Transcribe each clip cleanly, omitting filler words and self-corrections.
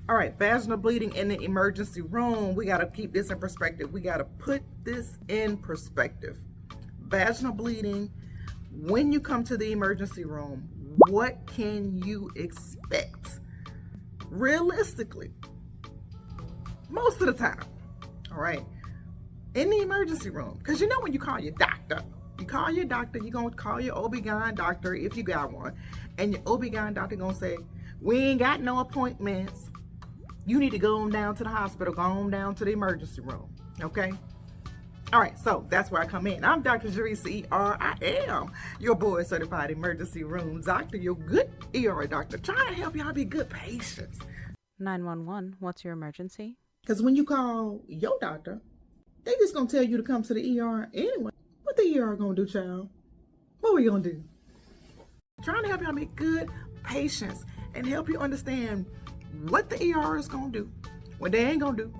All right, vaginal bleeding in the emergency room. We got to keep this in perspective. We got to put this in perspective. Vaginal bleeding, when you come to the emergency room, what can you expect? Realistically, most of the time, all right, in the emergency room, because you know when you call your doctor, you're going to call your OB-GYN doctor if you got one, and your OB-GYN doctor going to say, we ain't got no appointments. You need to go on down to the hospital, go on down to the emergency room, okay? All right, so that's where I come in. I'm Dr. Jerisa ER. I am your board certified emergency room doctor, your good ER doctor, trying to help y'all be good patients. 911, what's your emergency? Because when you call your doctor, they just going to tell you to come to the ER anyway. What the ER going to do, child? What we going to do? Trying to help y'all be good patients and help you understand what the ER is going to do, what they ain't going to do,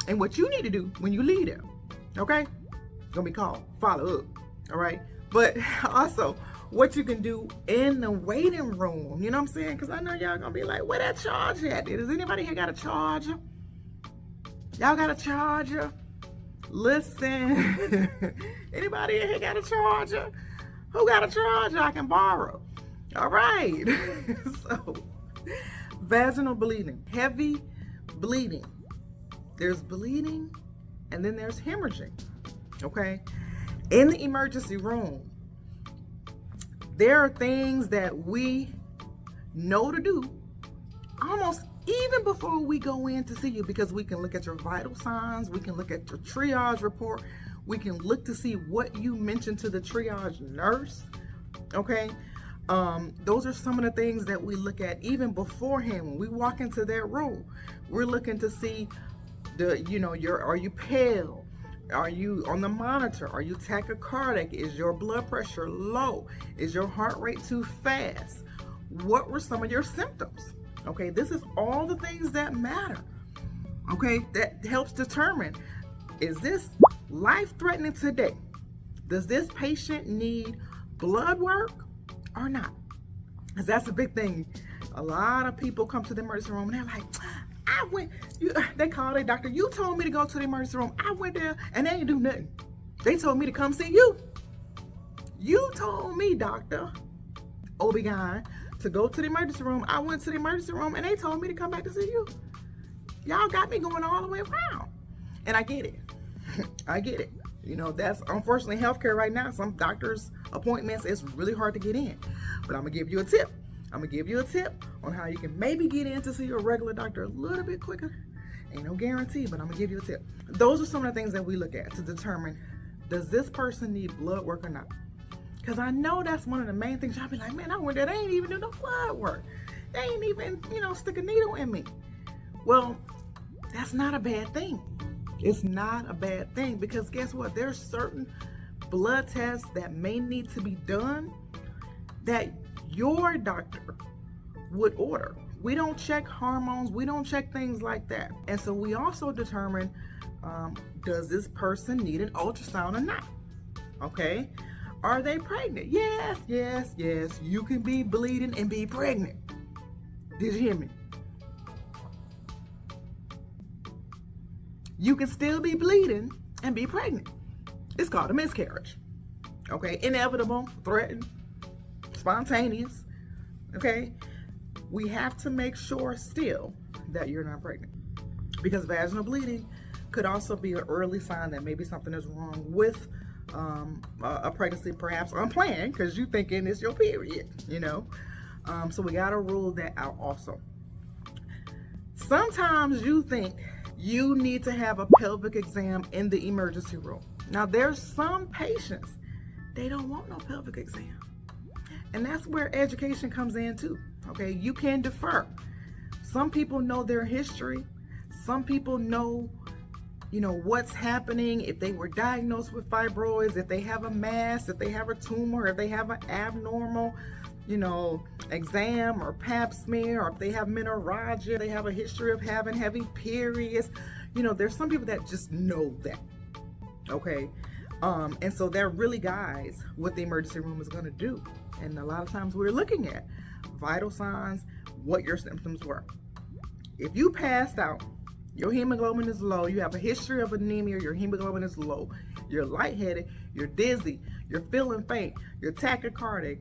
and what you need to do when you leave there. Okay? It's going to be called follow up. All right? But also, what you can do in the waiting room. You know what I'm saying? Because I know y'all going to be like, where that charger at? Does anybody here got a charger? Y'all got a charger? Listen. Anybody here got a charger? Who got a charger I can borrow? All right. So, vaginal bleeding, heavy bleeding. There's bleeding and then there's hemorrhaging, okay? In the emergency room, there are things that we know to do almost even before we go in to see you, because we can look at your vital signs, we can look at your triage report, we can look to see what you mentioned to the triage nurse, okay? Those are some of the things that we look at even beforehand. When we walk into that room, we're looking to see are you pale? Are you on the monitor? Are you tachycardic? Is your blood pressure low? Is your heart rate too fast? What were some of your symptoms? Okay, this is all the things that matter. Okay, that helps determine, is this life-threatening today? Does this patient need blood work or not? Because that's a big thing. A lot of people come to the emergency room and they're like, they call their doctor, you told me to go to the emergency room. I went there and they ain't do nothing. They told me to come see you. You told me, doctor, OB-GYN, to go to the emergency room. I went to the emergency room and they told me to come back to see you. Y'all got me going all the way around. And I get it. I get it. You know, that's unfortunately healthcare right now. Some doctors' appointments, it's really hard to get in. But I'm going to give you a tip. I'm going to give you a tip on how you can maybe get in to see your regular doctor a little bit quicker. Ain't no guarantee, but I'm going to give you a tip. Those are some of the things that we look at to determine, does this person need blood work or not? Because I know that's one of the main things. Y'all be like, man, I went there, they ain't even do no blood work. They ain't even, stick a needle in me. Well, that's not a bad thing. It's not a bad thing, because guess what? There's certain blood tests that may need to be done that your doctor would order. We don't check hormones. We don't check things like that. And so we also determine, does this person need an ultrasound or not? Okay. Are they pregnant? Yes, yes, yes. You can be bleeding and be pregnant. Did you hear me? You can still be bleeding and be pregnant. It's called a miscarriage. Okay. Inevitable, threatened, spontaneous. Okay. We have to make sure still that you're not pregnant, because vaginal bleeding could also be an early sign that maybe something is wrong with a pregnancy, perhaps unplanned, because you're thinking it's your period, so we got to rule that out also. Sometimes you think you need to have a pelvic exam in the emergency room. Now, there's some patients, they don't want no pelvic exam. And that's where education comes in too. Okay, you can defer. Some people know their history. Some people know, what's happening, if they were diagnosed with fibroids, if they have a mass, if they have a tumor, if they have an abnormal, exam or pap smear, or if they have menorrhagia, they have a history of having heavy periods. There's some people that just know that. Okay. And so that really guides what the emergency room is going to do. And a lot of times we're looking at vital signs, what your symptoms were. If you passed out, your hemoglobin is low, you have a history of anemia, your hemoglobin is low, you're lightheaded, you're dizzy, you're feeling faint, you're tachycardic.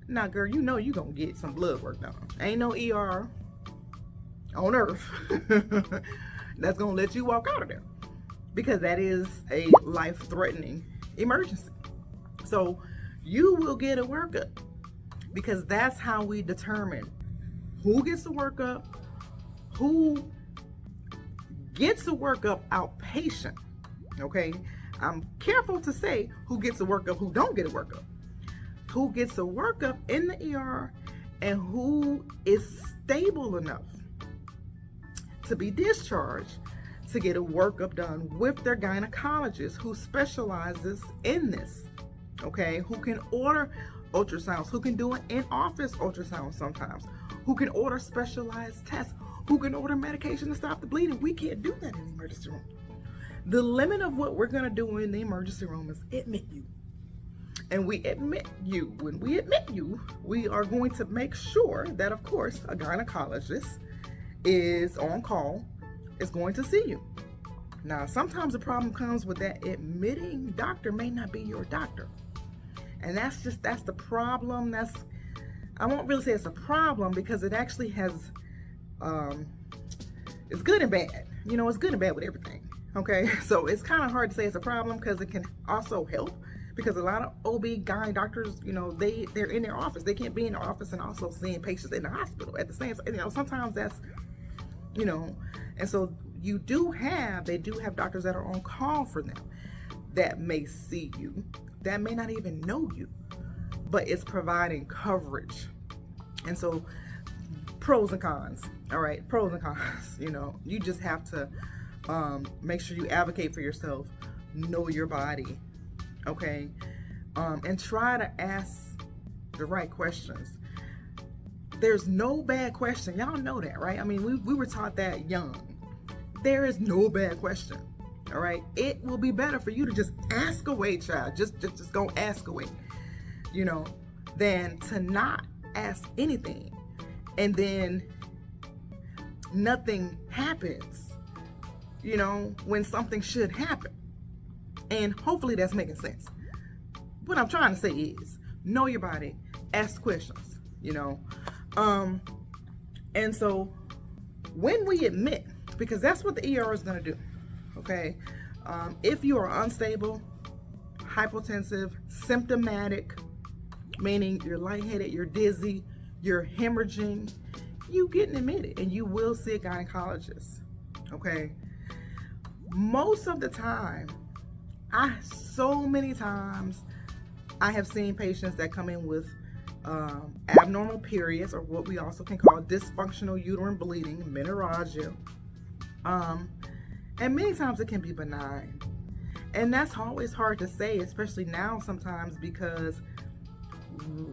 Now, girl, you know you're going to get some blood work done. Ain't no ER on earth that's going to let you walk out of there, because that is a life-threatening emergency. So you will get a workup, because that's how we determine who gets the workup, who gets the workup outpatient. Okay, I'm careful to say who gets a workup, who don't get a workup, who gets a workup in the ER, and who is stable enough to be discharged to get a workup done with their gynecologist who specializes in this. Okay, who can order ultrasounds, who can do an in-office ultrasound sometimes, who can order specialized tests, who can order medication to stop the bleeding. We can't do that in the emergency room. The limit of what we're going to do in the emergency room is admit you. And we admit you. When we admit you, we are going to make sure that, of course, a gynecologist is on call, is going to see you. Now, sometimes the problem comes with that admitting doctor may not be your doctor. And that's the problem. I won't really say it's a problem, because it actually has, it's good and bad. You know, it's good and bad with everything. Okay, so it's kind of hard to say it's a problem, because it can also help, because a lot of OB-GYN doctors, you know, they're in their office. They can't be in the office and also seeing patients in the hospital at the same time. You know, sometimes that's, you know, and so they do have doctors that are on call for them that may see you, that may not even know you, but it's providing coverage. And so pros and cons, all right, pros and cons, you know, you just have to make sure you advocate for yourself, know your body, okay, and try to ask the right questions. There's no bad question. Y'all know that, right? I mean, we were taught that young. There is no bad question, all right? It will be better for you to just ask away, child. Just go ask away, you know, than to not ask anything and then nothing happens, you know, when something should happen. And hopefully that's making sense. What I'm trying to say is, know your body, ask questions, you know. And so when we admit, because that's what the ER is going to do, okay, if you are unstable, hypotensive, symptomatic, meaning you're lightheaded, you're dizzy, you're hemorrhaging, you getting admitted, and you will see a gynecologist, okay? Most of the time, so many times I have seen patients that come in with abnormal periods, or what we also can call dysfunctional uterine bleeding, menorrhagia, and many times it can be benign. And that's always hard to say, especially now sometimes, because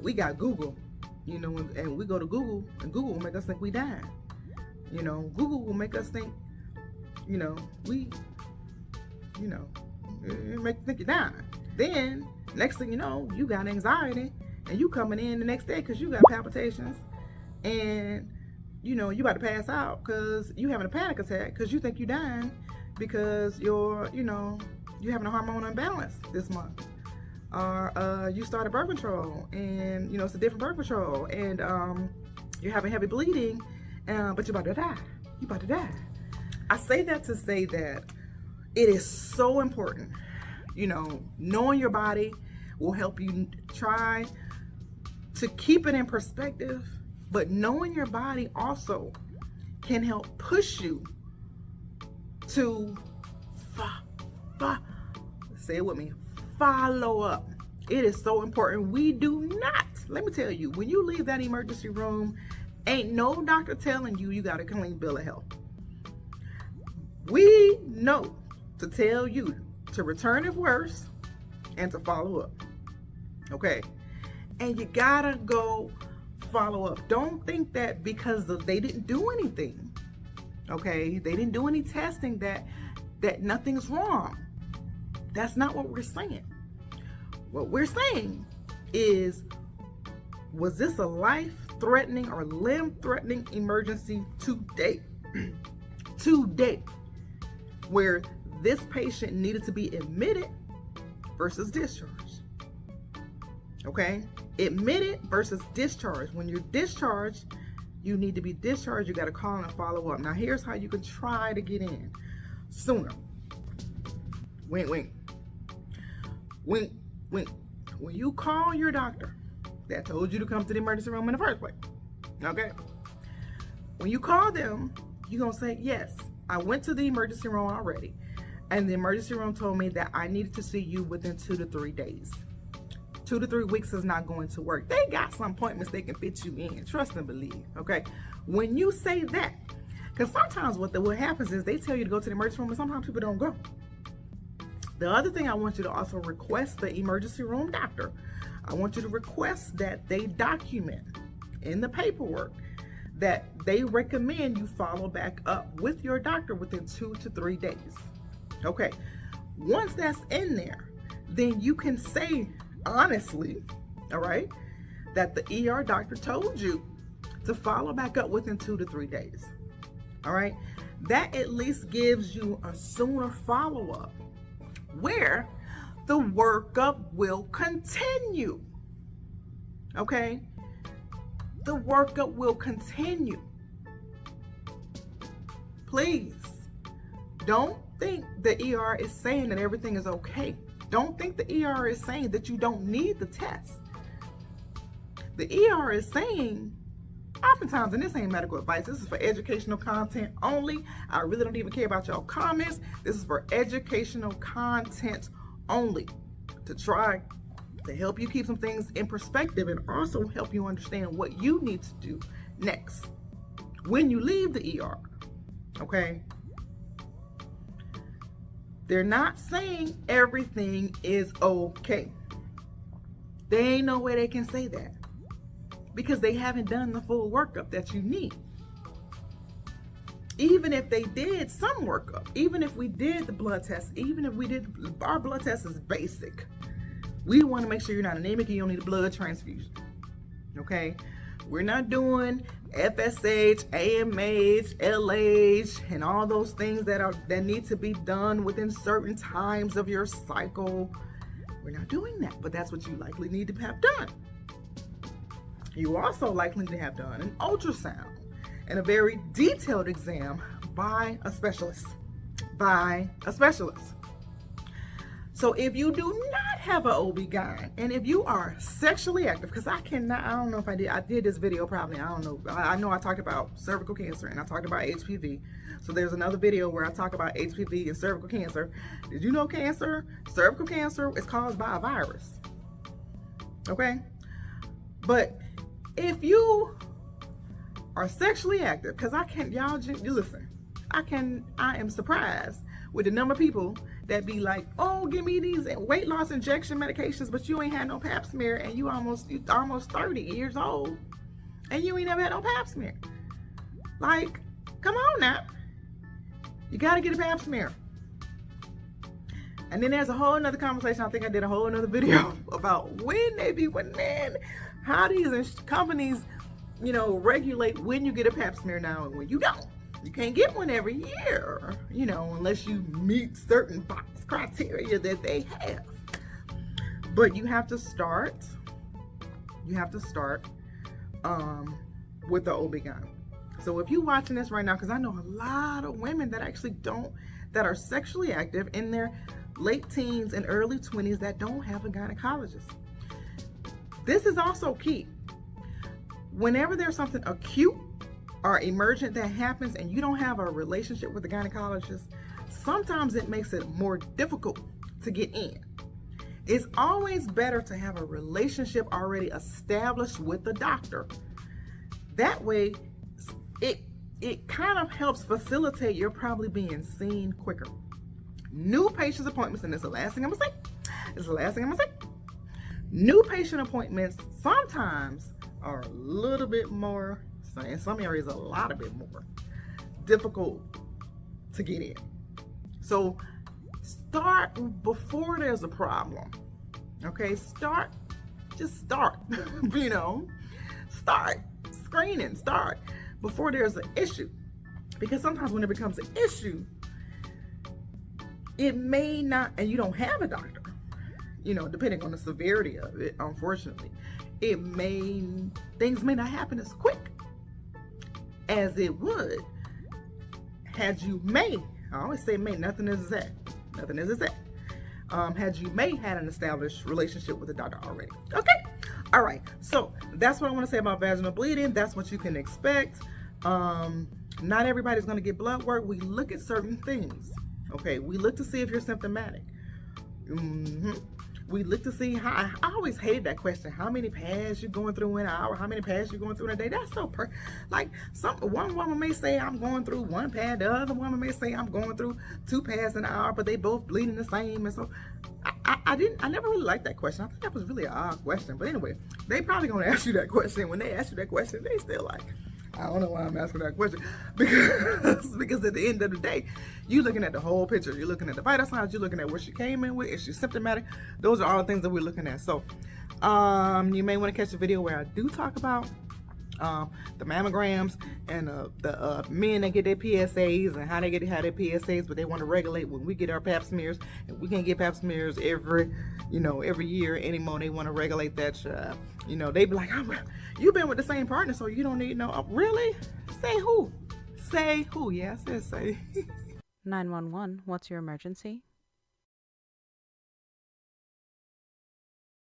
we got Google, you know, and we go to Google, and Google will make us think we died. You know, Google will make us think, you know, it make you think you're dying. Then, next thing you know, you got anxiety, and you coming in the next day because you got palpitations, and, you know, you about to pass out because you having a panic attack because you think you're dying because you're having a hormone imbalance this month. Or you started birth control, and, you know, it's a different birth control, and you're having heavy bleeding, but you're about to die. You're about to die. I say that to say that it is so important, you know, knowing your body will help you try to keep it in perspective, but knowing your body also can help push you to, say it with me, follow up. It is so important. We do not, let me tell you, when you leave that emergency room, ain't no doctor telling you got a clean bill of health. We know to tell you to return if worse and to follow up, okay? And you gotta go follow up. Don't think that because they didn't do anything, okay? They didn't do any testing that nothing's wrong. That's not what we're saying. What we're saying is, was this a life-threatening or limb-threatening emergency today? today where this patient needed to be admitted versus discharged. Okay? Admitted versus discharged. When you're discharged, you need to be discharged. You got to call and follow up. Now, here's how you can try to get in sooner. Wink, wink. Wink, wink. When you call your doctor that told you to come to the emergency room in the first place, okay? When you call them, you're going to say, yes, I went to the emergency room already, and the emergency room told me that I needed to see you within 2 to 3 days. 2 to 3 weeks is not going to work. They got some appointments they can fit you in. Trust and believe, okay? When you say that, because sometimes what happens is they tell you to go to the emergency room, and sometimes people don't go. The other thing I want you to also request the emergency room doctor. I want you to request that they document in the paperwork that they recommend you follow back up with your doctor within 2 to 3 days. Okay, once that's in there, then you can say honestly, all right, that the ER doctor told you to follow back up within 2 to 3 days. All right, that at least gives you a sooner follow-up where the workup will continue. Okay, the workup will continue. Please don't think the ER is saying that everything is okay. Don't think the ER is saying that you don't need the test. The ER is saying, oftentimes, and this ain't medical advice, this is for educational content only. I really don't even care about y'all comments. This is for educational content only, to try to help you keep some things in perspective and also help you understand what you need to do next when you leave the ER. Okay? They're not saying everything is okay. There ain't no way they can say that because they haven't done the full workup that you need. Even if they did some workup, even if we did the blood test, even if we did, our blood test is basic. We want to make sure you're not anemic and you don't need a blood transfusion. Okay? We're not doing FSH, AMH, LH, and all those things that need to be done within certain times of your cycle. We're not doing that, but that's what you likely need to have done. You also likely need to have done an ultrasound and a very detailed exam by a specialist. So if you do not have an OB-GYN, and if you are sexually active, because I don't know if I did this video probably, I don't know. I know I talked about cervical cancer and I talked about HPV. So there's another video where I talk about HPV and cervical cancer. Did you know cervical cancer is caused by a virus? Okay? But if you are sexually active, because I am surprised with the number of people that be like, oh, give me these weight loss injection medications, but you ain't had no pap smear and you almost 30 years old and you ain't never had no pap smear. Like, come on now. You got to get a pap smear. And then there's a whole nother conversation. I think I did a whole nother video about how these companies, regulate when you get a pap smear now and when you don't. You can't get one every year, unless you meet certain box criteria that they have. But you have to start with the OB-GYN. So if you're watching this right now, because I know a lot of women that are sexually active in their late teens and early 20s that don't have a gynecologist. This is also key. Whenever there's something acute or emergent that happens and you don't have a relationship with the gynecologist, sometimes it makes it more difficult to get in. It's always better to have a relationship already established with the doctor. That way, it kind of helps facilitate your probably being seen quicker. New patients appointments, and this is the last thing I'm gonna say. New patient appointments sometimes are a little bit more, in some areas a lot a bit more difficult to get in. So start before there's a problem. Okay, start start screening, start before there's an issue. Because sometimes when it becomes an issue, it may not, and you don't have a doctor, you know, depending on the severity of it, unfortunately, things may not happen as quick as it would had you I always say nothing is exact. Had you had an established relationship with a doctor already. Okay. All right. So that's what I want to say about vaginal bleeding. That's what you can expect. Not everybody's going to get blood work. We look at certain things. Okay. We look to see if you're symptomatic. We look to see how. I always hated that question. How many pads you going through in an hour? How many pads you going through in a day? That's so one woman may say I'm going through one pad. The other woman may say I'm going through 2 pads in an hour, but they both bleeding the same. And so I never really liked that question. I think that was really an odd question. But anyway, they probably gonna ask you that question. When they ask you that question, they still like, I don't know why I'm asking that question, because at the end of the day, you're looking at the whole picture. You're looking at the vital signs. You're looking at what she came in with. Is she symptomatic? Those are all the things that we're looking at. So you may want to catch the video where I do talk about the mammograms and the men that get their PSAs and how they get their PSAs, but they want to regulate when we get our pap smears, and we can't get pap smears every year anymore. They want to regulate that. You know, they be like, oh, you've been with the same partner, so you don't need no. Really? Say who? Say who? Yeah, I said say. 911, what's your emergency?